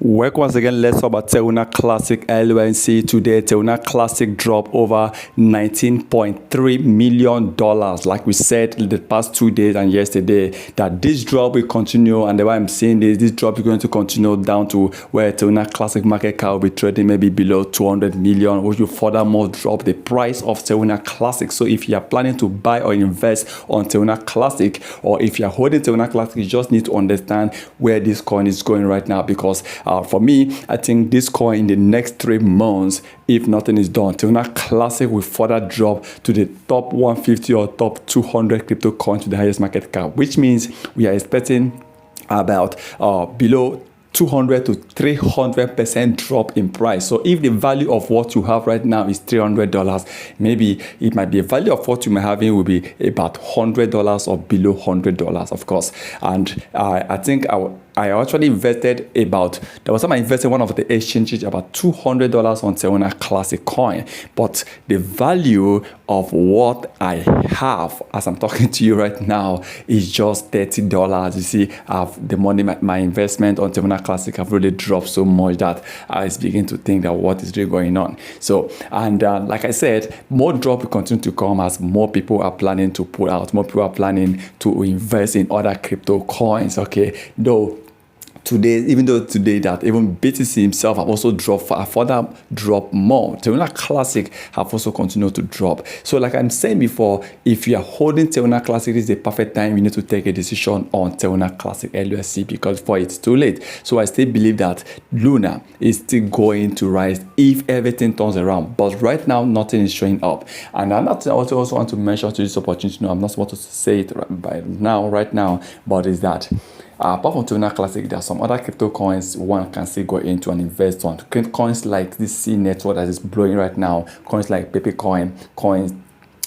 Welcome once again. Let's talk about Terra Classic LUNC today. Terra Classic dropped over $19.3 million. Like we said in the past 2 days and yesterday, that this drop will continue. And the way I'm saying this drop is going to continue down to where Terra Classic market cap will be trading maybe below 200 million, which will furthermore drop the price of Terra Classic. So if you are planning to buy or invest on Terra Classic, or if you are holding Terra Classic, you just need to understand where this coin is going right now, because for me, I think this coin in the next 3 months, if nothing is done, Terra Classic will further drop to the top 150 or top 200 crypto coins with the highest market cap, which means we are expecting about below 200 to 300% drop in price. So if the value of what you have right now is $300, maybe it might be a value of what you may have will be about $100 or below $100, of course. And I think I actually invested about, there was time I invested in one of the exchanges about $200 on Terra Classic coin, but the value of what I have as I'm talking to you right now is just $30. You see, the money, my investment on Terra Classic have really dropped so much that I was beginning to think that what is really going on. So, and like I said, more drop will continue to come as more people are planning to pull out, more people are planning to invest in other crypto coins. Okay, though today, even though today that even BTC himself have also dropped, further drop more. Terra Classic have also continued to drop. So like I'm saying before, if you are holding Terra Classic, this is the perfect time you need to take a decision on Terra Classic LUSC, because for it's too late. So I still believe that Luna is still going to rise if everything turns around. But right now, nothing is showing up. And I'm not also want to mention to this opportunity. No, I'm not supposed to say it right now, but is that apart from Terra Classic, there are some other crypto coins one can still go into and invest on. Coins like this C network that is blowing right now, coins like Vickpoint, coins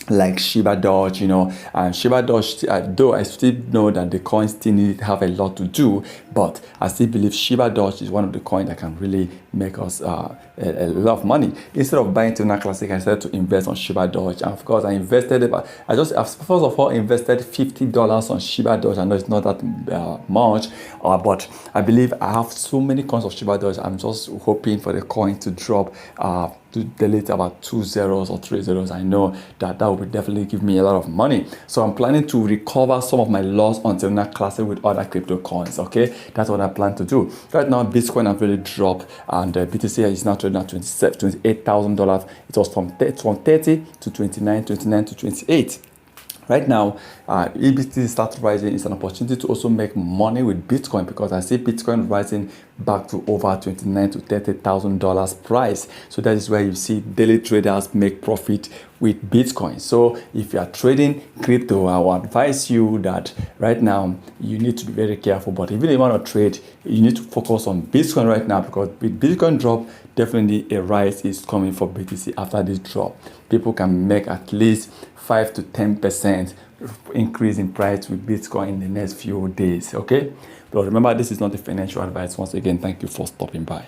like Shiba Doge, you know, and Shiba Doge, though I still know that the coins still need to have a lot to do, but I still believe Shiba Doge is one of the coins that can really make us a lot of money. Instead of buying Terra Classic, I started to invest on Shiba Doge, and of course I invested about, first of all invested $50 on Shiba Doge. I know it's not that much, but I believe I have so many coins of Shiba Doge. I'm just hoping for the coin to drop to delete about 2 zeros or 3 zeros. I know that will definitely give me a lot of money. So I'm planning to recover some of my loss on Terra Classic with other crypto coins. Okay, that's what I plan to do. Right now, Bitcoin have really dropped, and BTC is now trading at $28,000. It was from 30 to 29 to 28. Right now, if BTC starts rising, it's an opportunity to also make money with Bitcoin, because I see Bitcoin rising back to over $29,000 to $30,000 price. So that is where you see daily traders make profit with Bitcoin. So if you are trading crypto, I will advise you that right now you need to be very careful. But even if you want to trade, you need to focus on Bitcoin right now, because with Bitcoin drop, definitely a rise is coming for BTC after this drop. People can make at least 5 to 10% increase in price with Bitcoin in the next few days. Okay, but remember, this is not a financial advice. Once again, thank you for stopping by.